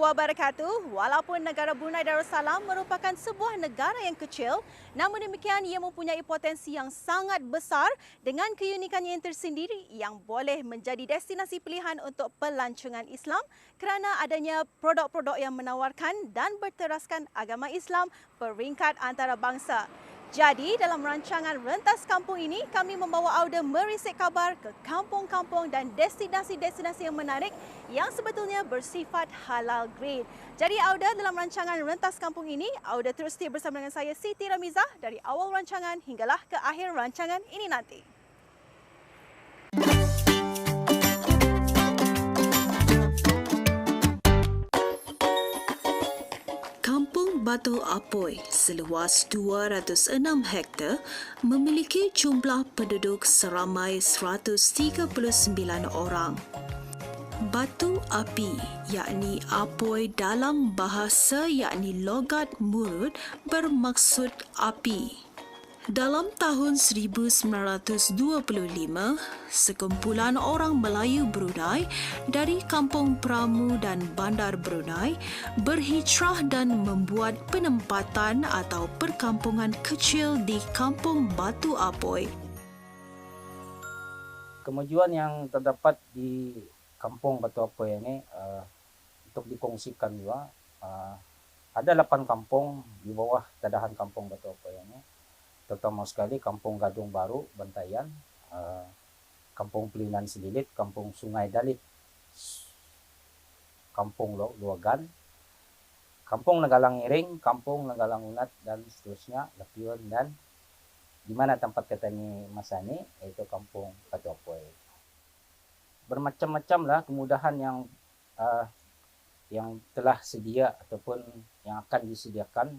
wabarakatuh. Walaupun negara Brunei Darussalam merupakan sebuah negara yang kecil, namun demikian ia mempunyai potensi yang sangat besar dengan keunikannya yang tersendiri yang boleh menjadi destinasi pilihan untuk pelancongan Islam kerana adanya produk-produk yang menawarkan dan berteraskan agama Islam peringkat antarabangsa. Jadi, dalam rancangan Rentas Kampung ini, kami membawa Auda merisik kabar ke kampung-kampung dan destinasi-destinasi yang menarik yang sebetulnya bersifat halal grade. Jadi, Auda dalam rancangan Rentas Kampung ini, Auda terus setia bersama dengan saya Siti Ramizah dari awal rancangan hinggalah ke akhir rancangan ini nanti. Kampung Batu Apoi seluas 206 hektar memiliki jumlah penduduk seramai 139 orang. Batu api yakni apoi dalam bahasa yakni logat Murut bermaksud api. Dalam tahun 1925, sekumpulan orang Melayu Brunei dari Kampung Pramu dan Bandar Brunei berhijrah dan membuat penempatan atau perkampungan kecil di Kampung Batu Apoi. Kemajuan yang terdapat di Kampung Batu Apoi ini untuk dikongsikan juga, ada 8 kampung di bawah tadahan Kampung Batu Apoi ini. Terutama sekali Kampung Gadung Baru, Bantayan, Kampung Pelinan Selilit, Kampung Sungai Dalit, Kampung Luagan, Kampung Negalang Iring, Kampung Negalang Unat, dan seterusnya, Lapion, dan di mana tempat kami masa ini, yaitu Kampung Batu Apoi. Bermacam-macam lah kemudahan yang telah sedia ataupun yang akan disediakan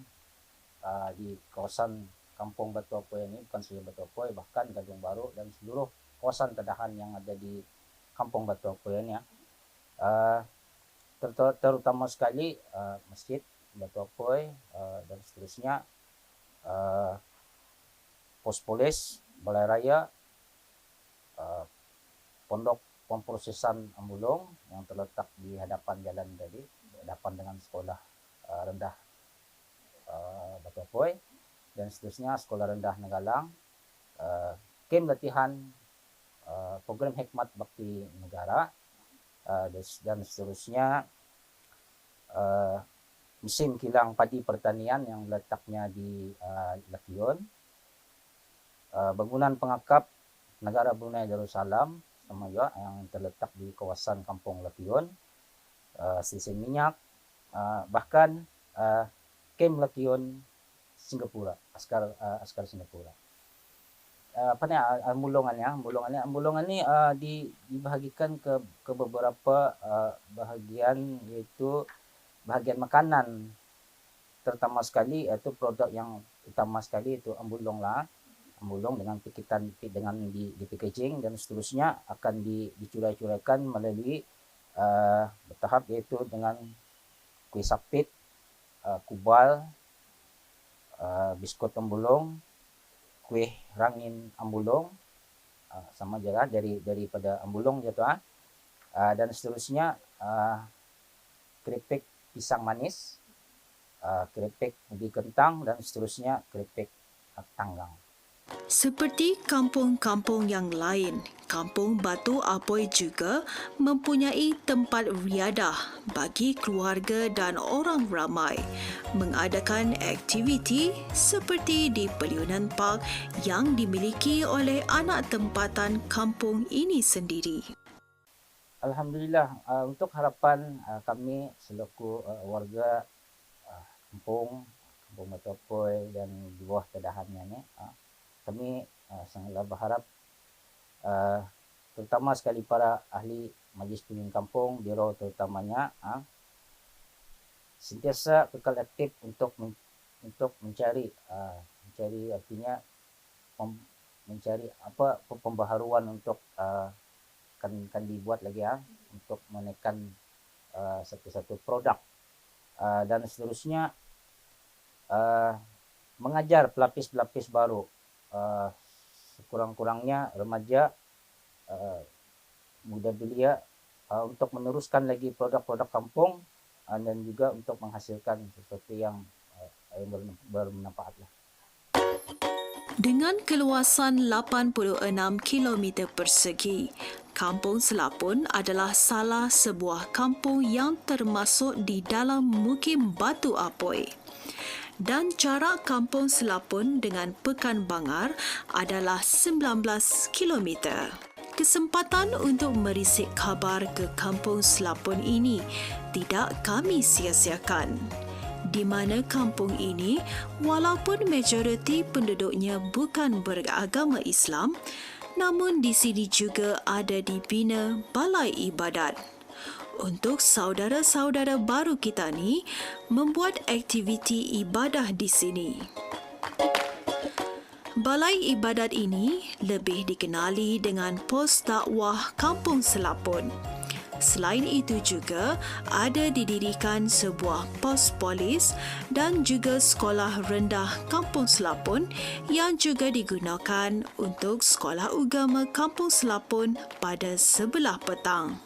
di kawasan Kampung Batu Apoi ini, bukan saja Batu Apoi, bahkan Gadung Baru dan seluruh kawasan tadahan yang ada di Kampung Batu Apoi ini ya. Terutama sekali Masjid Batu Apoi dan seterusnya, pos polis, balai raya, pondok pemprosesan Ambulong yang terletak di hadapan jalan tadi, hadapan dengan sekolah rendah Batu Apoi, dan seterusnya Sekolah Rendah Negalang, kem latihan, program Hikmat Bakti Negara, dan seterusnya musim kilang padi pertanian yang letaknya di Lakion, bangunan pengakap negara Brunei Darussalam sama juga yang terletak di kawasan Kampung Lakion, stesen minyak, bahkan kem Lakion Singapura, askar Singapura. Ambulongan ini dibahagikan ke beberapa bahagian, yaitu bahagian makanan, terutama sekali yaitu produk yang utama sekali itu ambulong dengan pikitan dengan di packaging dan seterusnya akan dicurai-curaikan melalui bertahap, yaitu dengan kue sapit, kubal, biskut ambulong, kue rangin ambulong, sama juga daripada ambulong gitu, dan seterusnya keripik pisang manis, keripik ubi kentang, dan seterusnya keripik tanggang. Seperti kampung-kampung yang lain, Kampung Batu Apoi juga mempunyai tempat riadah bagi keluarga dan orang ramai mengadakan aktiviti seperti di Peliunan Park yang dimiliki oleh anak tempatan kampung ini sendiri. Alhamdulillah, untuk harapan kami selaku warga Kampung Batu Apoi dan di bawah tadahannya ni, kami sangatlah berharap, terutama sekali para ahli Majlis Pemimpin Kampung, biro terutamanya, sentiasa kekal aktif untuk mencari artinya mencari apa pembaharuan untuk kan dibuat lagi untuk menaikkan satu-satu produk, dan seterusnya mengajar pelapis-pelapis baru, sekurang-kurangnya remaja, muda belia, untuk meneruskan lagi produk-produk kampung dan juga untuk menghasilkan sesuatu yang bermanfaat lah. Dengan keluasan 86 km persegi, Kampung Selapun adalah salah sebuah kampung yang termasuk di dalam Mukim Batu Apoi. Dan jarak Kampung Selapun dengan Pekan Bangar adalah 19 km. Kesempatan untuk merisik khabar ke Kampung Selapun ini tidak kami sia-siakan. Di mana kampung ini, walaupun majoriti penduduknya bukan beragama Islam, namun di sini juga ada dibina balai ibadat. Untuk saudara-saudara baru kita ni membuat aktiviti ibadah di sini. Balai ibadat ini lebih dikenali dengan Pos Dakwah Kampung Selapun. Selain itu juga ada didirikan sebuah pos polis dan juga sekolah rendah Kampung Selapun yang juga digunakan untuk sekolah agama Kampung Selapun pada sebelah petang.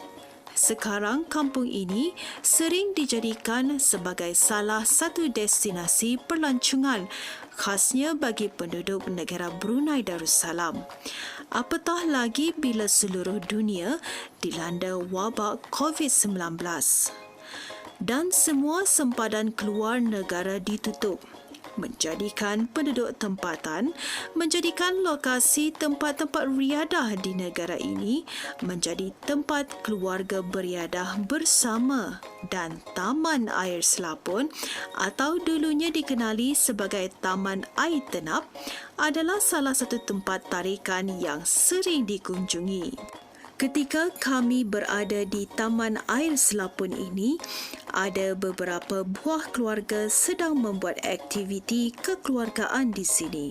Sekarang kampung ini sering dijadikan sebagai salah satu destinasi pelancongan khasnya bagi penduduk negara Brunei Darussalam. Apatah lagi bila seluruh dunia dilanda wabak COVID-19 dan semua sempadan keluar negara ditutup, menjadikan penduduk tempatan menjadikan lokasi tempat-tempat riadah di negara ini menjadi tempat keluarga beriadah bersama, dan Taman Air Selapun atau dulunya dikenali sebagai Taman Air Tenap adalah salah satu tempat tarikan yang sering dikunjungi. Ketika kami berada di Taman Air Selapun ini, ada beberapa buah keluarga sedang membuat aktiviti kekeluargaan di sini.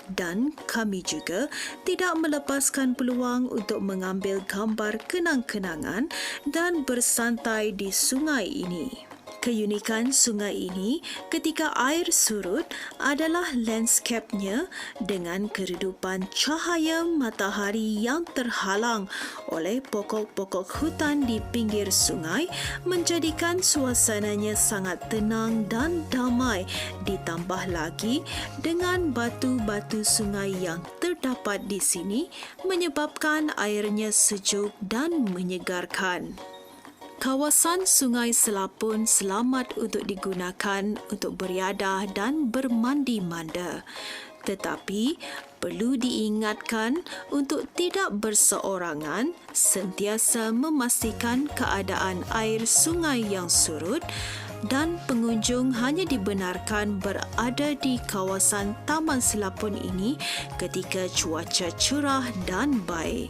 Dan kami juga tidak melepaskan peluang untuk mengambil gambar kenang-kenangan dan bersantai di sungai ini. Keunikan sungai ini ketika air surut adalah landscape-nya dengan keredupan cahaya matahari yang terhalang oleh pokok-pokok hutan di pinggir sungai menjadikan suasananya sangat tenang dan damai, ditambah lagi dengan batu-batu sungai yang terdapat di sini menyebabkan airnya sejuk dan menyegarkan. Kawasan Sungai Selapun selamat untuk digunakan untuk beriadah dan bermandi-manda. Tetapi perlu diingatkan untuk tidak berseorangan, sentiasa memastikan keadaan air sungai yang surut dan pengunjung hanya dibenarkan berada di kawasan Taman Selapun ini ketika cuaca cerah dan baik.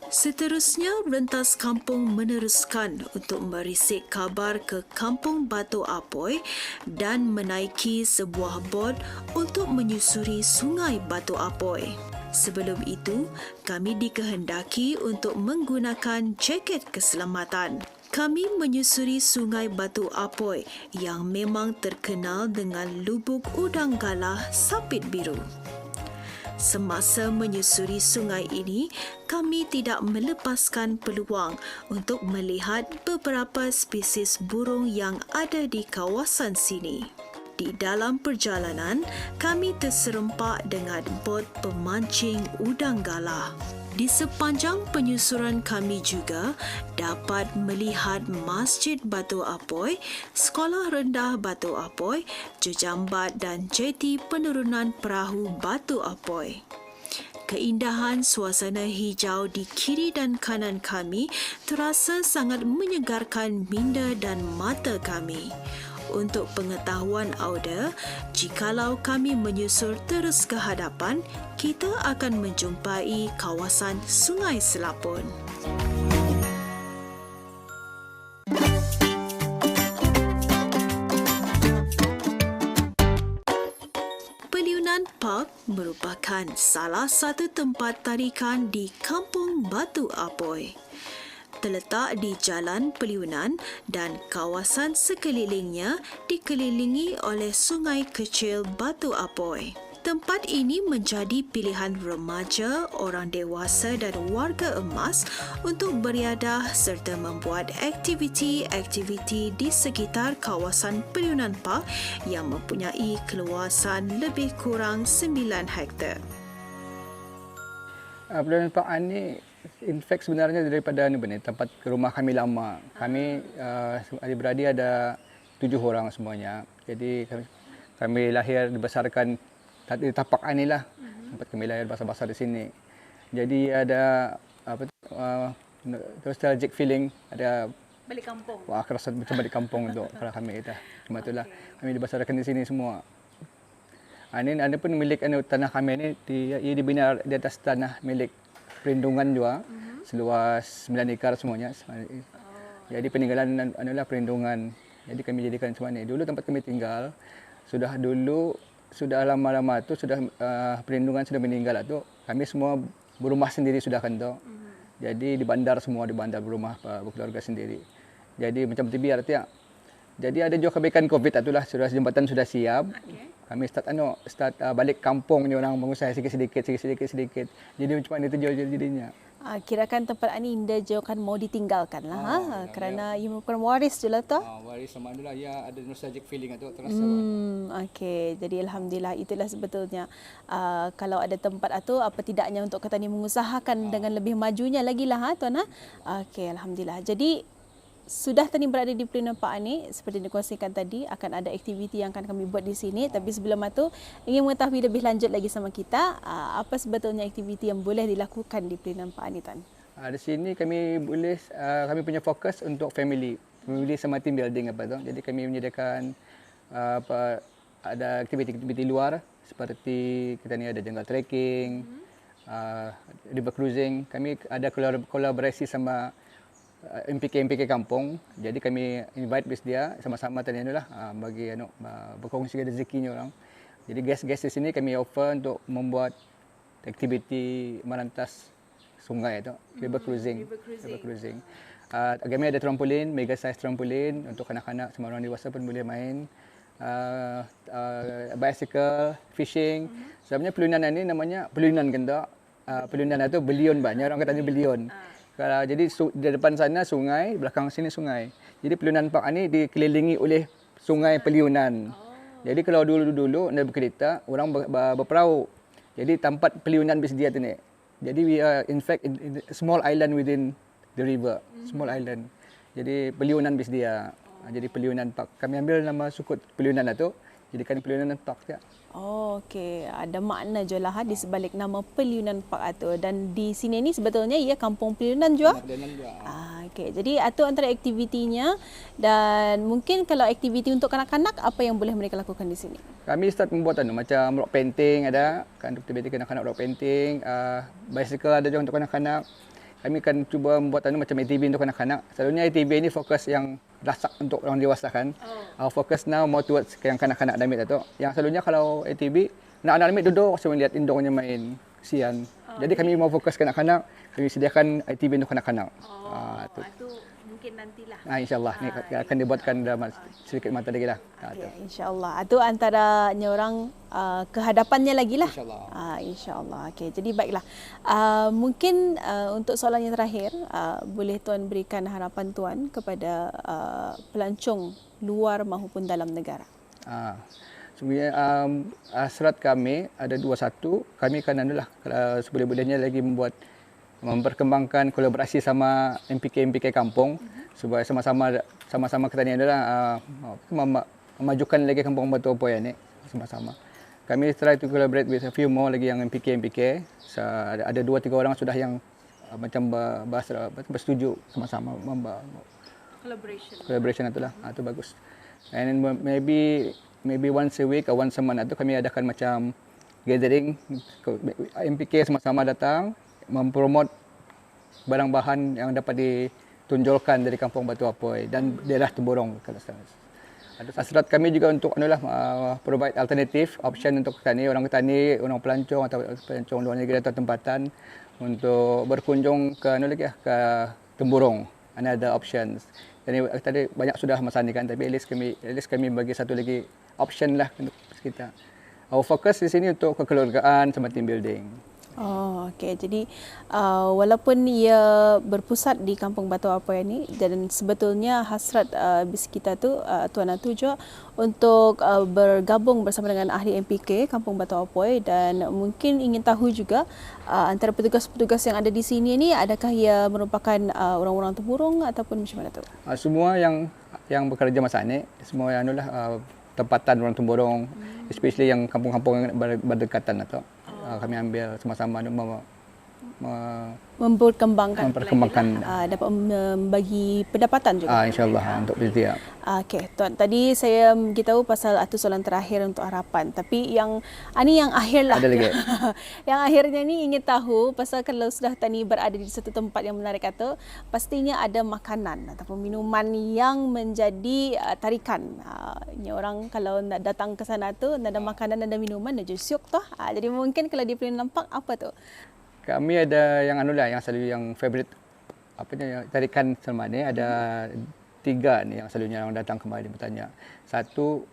Seterusnya, Rentas Kampung meneruskan untuk merisik kabar ke Kampung Batu Apoi dan menaiki sebuah bot untuk menyusuri Sungai Batu Apoi. Sebelum itu, kami dikehendaki untuk menggunakan jaket keselamatan. Kami menyusuri Sungai Batu Apoi yang memang terkenal dengan lubuk udang galah sapit biru. Semasa menyusuri sungai ini, kami tidak melepaskan peluang untuk melihat beberapa spesies burung yang ada di kawasan sini. Di dalam perjalanan, kami terserempak dengan bot pemancing udang galah. Di sepanjang penyusuran kami juga dapat melihat Masjid Batu Apoi, Sekolah Rendah Batu Apoi, Jejambat dan jeti penurunan perahu Batu Apoi. Keindahan suasana hijau di kiri dan kanan kami terasa sangat menyegarkan minda dan mata kami. Untuk pengetahuan Auda, jikalau kami menyusur terus ke hadapan, kita akan menjumpai kawasan Sungai Selapun. Peliunan Park merupakan salah satu tempat tarikan di Kampung Batu Apoi. Terletak di Jalan Peliunan dan kawasan sekelilingnya dikelilingi oleh sungai kecil Batu Apoi. Tempat ini menjadi pilihan remaja, orang dewasa dan warga emas untuk beriadah serta membuat aktiviti-aktiviti di sekitar kawasan Peliunan Park yang mempunyai keluasan lebih kurang 9 hektar. Peliunan Park ni in fact sebenarnya daripada tempat rumah kami lama. Kami adik-beradik ada 7 orang semuanya. Jadi kami lahir dibesarkan di tapak ini lah. Tempat kami lahir besar-besar di sini. Jadi ada nostalgic feeling, ada Balik kampung. rasa macam balik kampung untuk kalau kami kita. Cuma itulah kami dibesarkan di sini semua. Ini ada pun milik tanah kami ni ia dibina di atas tanah milik perlindungan juga seluas 9 ekar semuanya. Jadi peninggalan perlindungan. Jadi kami jadikan semua ni. Dulu tempat kami tinggal sudah lama-lama tu sudah perlindungan sudah meninggal tu. Kami semua berumah sendiri sudah kan tu. Jadi di bandar berumah berkeluarga sendiri. Jadi macam TV artinya. Jadi ada juga kebaikan Covid itulah sudah jembatan sudah siap. Kami start balik kampung ni orang mengusaha sedikit. Jadi macam mana tu jadinya. Kirakan tempat ini indah jauh kan mau ditinggalkan lah kerana ia merupakan waris je lah tu. Waris sama itulah ya ada nostalgic feeling tu terasa. Okey, jadi alhamdulillah itulah sebetulnya kalau ada tempat itu apa tidaknya untuk Ketani mengusahakan dengan lebih majunya lagi lah tuan. Okey, alhamdulillah. Jadi sudah Tani berada di Peliunan Park ini, seperti dikongsikan tadi, akan ada aktiviti yang akan kami buat di sini. Tapi sebelum itu, ingin mengetahui lebih lanjut lagi sama kita, apa sebetulnya aktiviti yang boleh dilakukan di Peliunan Park ini, Tuan? Di sini kami punya fokus untuk family sama team building apa tu. Jadi kami menyediakan ada aktiviti-aktiviti luar seperti kita ni ada jungle trekking, river cruising. Kami ada kolaborasi sama MPK kampung. Jadi kami invite bis dia sama-sama tadi lah bagi berkongsi rezekinya orang. Jadi guest-guest di sini kami offer untuk membuat aktiviti merantas sungai tu, river cruising. Kami ada trampolin, mega size trampolin untuk kanak-kanak sama orang dewasa pun boleh main. Bicycle, fishing. Sebenarnya Peliunan ini namanya Peliunan kan tak? Peliunan itu belion banyak orang kata belion. Jadi di depan sana sungai, belakang sini sungai. Jadi Peliunan Park ini dikelilingi oleh sungai Peliunan. Jadi kalau dulu nak berkereta, orang berperahu. Jadi tempat Peliunan bersedia tu ni. Jadi we are in fact in a small island within the river, small island. Jadi Peliunan bersedia. Jadi Peliunan Park. Kami ambil nama sukut Peliunan itu, jadikan Peliunan Park ya. Oh, okey. Ada makna je lah di sebalik nama Peliunan Park itu. Dan di sini ni sebetulnya ia kampung Peliunan juga. Okey. Jadi itu antara aktivitinya. Dan mungkin kalau aktiviti untuk kanak-kanak, apa yang boleh mereka lakukan di sini? Kami start membuat macam rock painting ada. Kan aktiviti kanak-kanak rock painting. Bicycle ada juga untuk kanak-kanak. Kami akan cuba membuat macam ATV untuk kanak-kanak. Selalunya ATV ini fokus yang rasak untuk orang dewasa kan. Fokus now more towards yang kanak-kanak damit tu. Yang selalunya kalau ATV, anak-anak damit duduk semua lihat induknya main kesian. Jadi kami mau fokus kanak-kanak, kami sediakan ATV untuk kanak-kanak. Itu mungkin nantilah. InsyaAllah ni akan dibuatkan dalam sedikit mata lagi lah. Okay, InsyaAllah. Itu antaranya orang kehadapannya lagi lah. InsyaAllah. InsyaAllah. Okay, jadi baiklah. Mungkin untuk soalan yang terakhir, boleh Tuan berikan harapan Tuan kepada pelancong luar maupun dalam negara? Sebenarnya hasrat kami ada 21. Kami akan seboleh-bolehnya lagi memperkembangkan kolaborasi sama MPK kampung supaya sama-sama kita ni adalah memajukan lagi kampung Batu Apoy ni sama-sama. Kami try to collaborate with a few more lagi yang MPK. Ada 2-3 orang sudah yang macam bersetuju sama-sama collaboration itulah. Itu bagus. And maybe once a week or once a month kami adakan macam gathering MPK sama-sama datang mempromot barang-bahan yang dapat ditunjulkan dari Kampung Batu Apoy dan daerah Temburong. Hasrat kami juga untuk provide alternative option untuk orang petani, orang pelancong atau pelancong luar negeri atau tempatan untuk berkunjung ke Temburong. Ada options. Jadi tadi banyak sudah Mas Andi kan, tapi at least kami bagi satu lagi option lah untuk kita. Our fokus di sini untuk kekeluargaan sama team building. Oh, okey. Jadi walaupun ia berpusat di Kampung Batu Apoy ini dan sebetulnya hasrat bis kita tu Tuan Atu juga untuk bergabung bersama dengan ahli MPK Kampung Batu Apoy dan mungkin ingin tahu juga antara petugas-petugas yang ada di sini ni adakah ia merupakan orang-orang temburong ataupun macam mana tu? Semua yang bekerja masa ni, semua yang tempatan orang temburong, especially yang kampung-kampung yang berdekatan atau kami ambil sama-sama memperkembangkan dapat membagi pendapatan juga. InsyaAllah untuk setiap. Okey, Tuan. Tadi saya beritahu pasal soalan terakhir untuk harapan. Tapi yang ini yang akhir lah. Ada lagi. Yang akhirnya ni ingin tahu pasal kalau sudah tani berada di satu tempat yang menarik kata, pastinya ada makanan ataupun minuman yang menjadi tarikan. Orang kalau nak datang ke sana tu, nak ada makanan, ada minuman, ada syuk tu. Jadi mungkin kalau dia boleh nampak apa tu? Kami ada yang yang selalu yang favorite tarikan selama ni ada 3 ni yang selalunya orang datang kembali bertanya. Satu,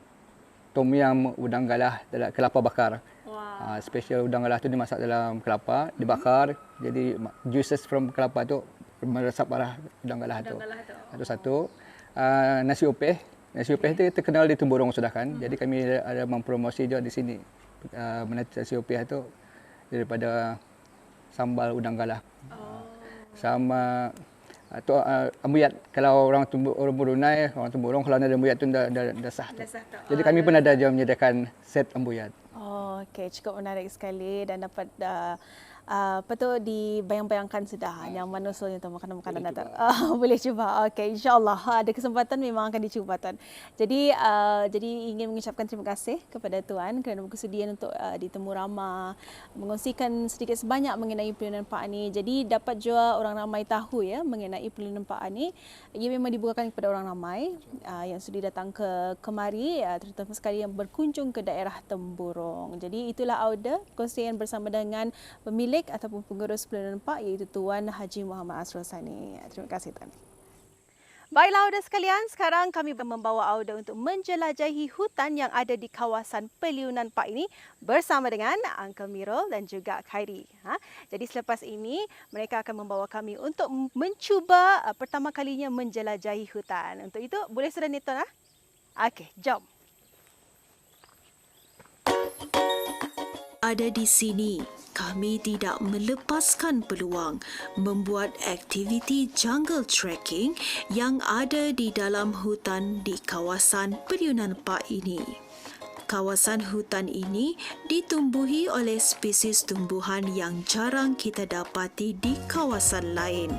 tom yum udang galah dalam kelapa bakar. Wow. Special udang galah tu dimasak dalam kelapa, dibakar. Jadi juices from kelapa tu meresap arah udang galah tu. Itu satu. Nasi upeh. Nasi upeh tu terkenal di Temburong sudah kan. Jadi kami ada mempromosi juga di sini. Nasi upeh tu daripada sambal udang galah. Sama ambuyat. Kalau orang Brunei, orang Temburong kalau ada ambuyat tu dah sah tu. Jadi kami pun ada juga menyediakan set ambuyat. Oh, okey, cukup menarik sekali dan dapat dibayang-bayangkan sudah yang mana usulnya tu makanan-makanan datang. Boleh cuba. Okey, insya-Allah ada kesempatan memang akan dicuba Tuan. Jadi ingin mengucapkan terima kasih kepada Tuan kerana berkesudian untuk ditemu ramah, mengongsikan sedikit sebanyak mengenai Peluyunan Pak Ani. Jadi dapat juga orang ramai tahu ya mengenai Peluyunan Pak Ani. Ia memang dibukakan kepada orang ramai yang sudi datang ke kemari, terutama sekali yang berkunjung ke daerah Temburong. Jadi itulah Auda kongsian bersama dengan pemilik ataupun pengurus Peluyunan Pak iaitu Tuan Haji Muhammad Asrul Sani. Terima kasih Tuan. Baiklah Auda sekalian, sekarang kami membawa Auda untuk menjelajahi hutan yang ada di kawasan Peluyunan Pak ini bersama dengan Uncle Mirul dan juga Khairi. Jadi selepas ini mereka akan membawa kami untuk mencuba pertama kalinya menjelajahi hutan. Untuk itu boleh sudah ni Tuan? Okey, jom. Ada di sini, kami tidak melepaskan peluang membuat aktiviti jungle trekking yang ada di dalam hutan di kawasan Peluyunan Pak ini. Kawasan hutan ini ditumbuhi oleh spesies tumbuhan yang jarang kita dapati di kawasan lain.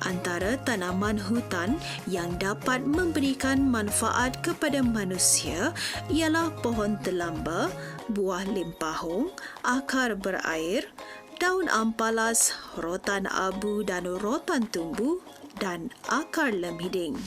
Antara tanaman hutan yang dapat memberikan manfaat kepada manusia ialah pohon telamba, buah limpahung, akar berair, daun ampalas, rotan abu dan rotan tumbuh dan akar lemhiding.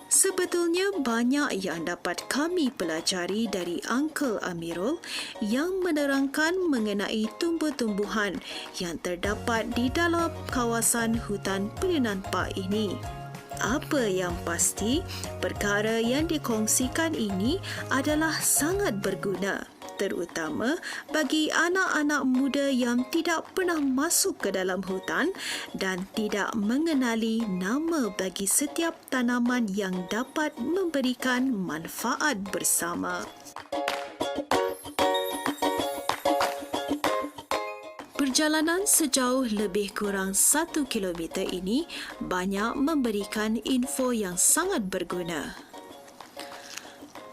Sebetulnya banyak yang dapat kami pelajari dari Uncle Amirul yang menerangkan mengenai tumbuh-tumbuhan yang terdapat di dalam kawasan hutan Peluyunan Pak ini. Apa yang pasti, perkara yang dikongsikan ini adalah sangat berguna, terutama bagi anak-anak muda yang tidak pernah masuk ke dalam hutan dan tidak mengenali nama bagi setiap tanaman yang dapat memberikan manfaat bersama. Perjalanan sejauh lebih kurang 1 kilometer ini banyak memberikan info yang sangat berguna.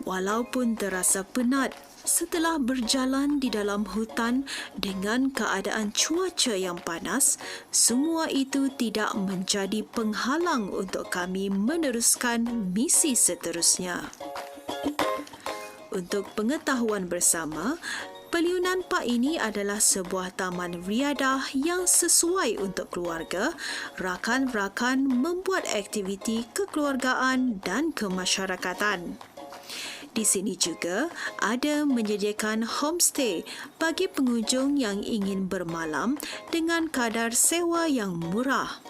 Walaupun terasa penat setelah berjalan di dalam hutan dengan keadaan cuaca yang panas, semua itu tidak menjadi penghalang untuk kami meneruskan misi seterusnya. Untuk pengetahuan bersama, Peluyunan Pak ini adalah sebuah taman riadah yang sesuai untuk keluarga, rakan-rakan membuat aktiviti kekeluargaan dan kemasyarakatan. Di sini juga ada menyediakan homestay bagi pengunjung yang ingin bermalam dengan kadar sewa yang murah.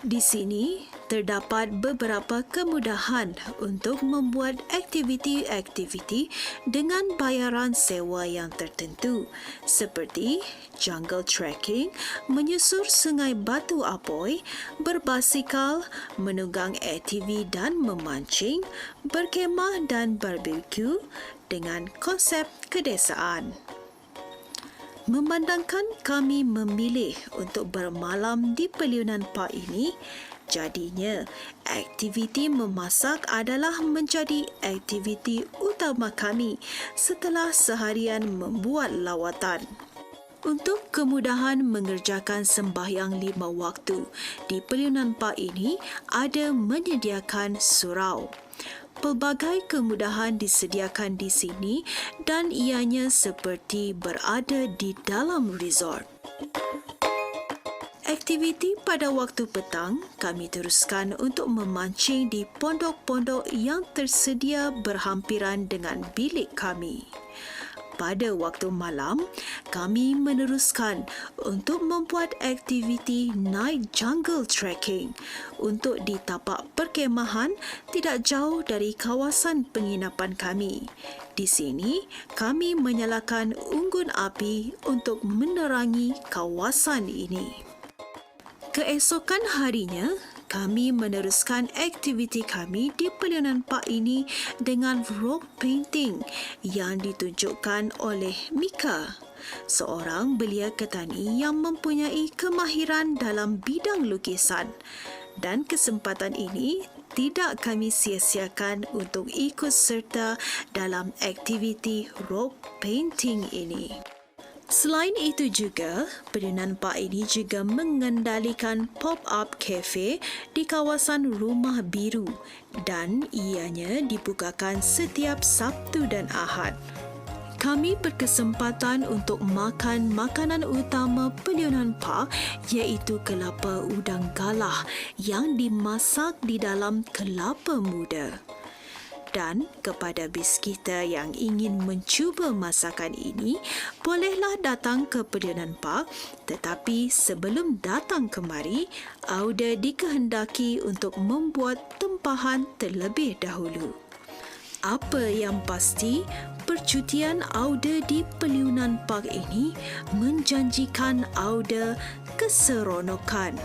Di sini, terdapat beberapa kemudahan untuk membuat aktiviti-aktiviti dengan bayaran sewa yang tertentu seperti jungle trekking, menyusur sungai Batu Apoi, berbasikal, menunggang ATV dan memancing, berkemah dan barbecue dengan konsep kedesaan. Memandangkan kami memilih untuk bermalam di Peliunan Park ini, jadinya aktiviti memasak adalah menjadi aktiviti utama kami setelah seharian membuat lawatan. Untuk kemudahan mengerjakan sembahyang 5 waktu di Peliunan Park ini ada menyediakan surau. Pelbagai kemudahan disediakan di sini dan ianya seperti berada di dalam resort. Aktiviti pada waktu petang, kami teruskan untuk memancing di pondok-pondok yang tersedia berhampiran dengan bilik kami. Pada waktu malam, kami meneruskan untuk membuat aktiviti naik jungle trekking untuk di tapak perkemahan tidak jauh dari kawasan penginapan kami. Di sini, kami menyalakan unggun api untuk menerangi kawasan ini. Keesokan harinya, kami meneruskan aktiviti kami di Peliunan Park ini dengan rock painting yang ditunjukkan oleh Mika, seorang belia ketani yang mempunyai kemahiran dalam bidang lukisan. Dan kesempatan ini tidak kami sia-siakan untuk ikut serta dalam aktiviti rock painting ini. Selain itu juga, Peliunan Park ini juga mengendalikan pop-up cafe di kawasan Rumah Biru dan ianya dibukakan setiap Sabtu dan Ahad. Kami berkesempatan untuk makan makanan utama Peliunan Park iaitu kelapa udang galah yang dimasak di dalam kelapa muda. Dan kepada bis kita yang ingin mencuba masakan ini, bolehlah datang ke Peliunan Park, tetapi sebelum datang kemari, Auda dikehendaki untuk membuat tempahan terlebih dahulu. Apa yang pasti, percutian Auda di Peliunan Park ini menjanjikan Auda keseronokan.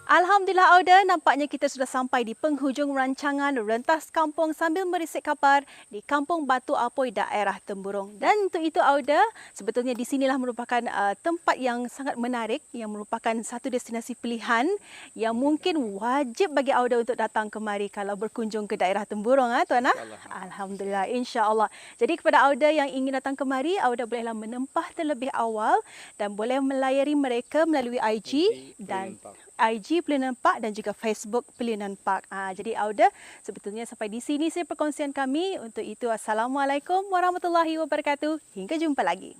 Alhamdulillah Auda, nampaknya kita sudah sampai di penghujung rancangan Rentas Kampung sambil merisik kabar di Kampung Batu Apoi, daerah Temburong. Dan untuk itu Auda, sebetulnya di sinilah merupakan tempat yang sangat menarik, yang merupakan satu destinasi pilihan yang mungkin wajib bagi Auda untuk datang kemari kalau berkunjung ke daerah Temburong, Tuan. Alhamdulillah, insya-Allah. Jadi kepada Auda yang ingin datang kemari, Auda bolehlah menempah terlebih awal dan boleh melayari mereka melalui IG dan IG Peliunan Park dan juga Facebook Peliunan Park. Jadi Auda, sebetulnya sampai di sini saya perkongsian kami. Untuk itu, Assalamualaikum warahmatullahi wabarakatuh. Hingga jumpa lagi.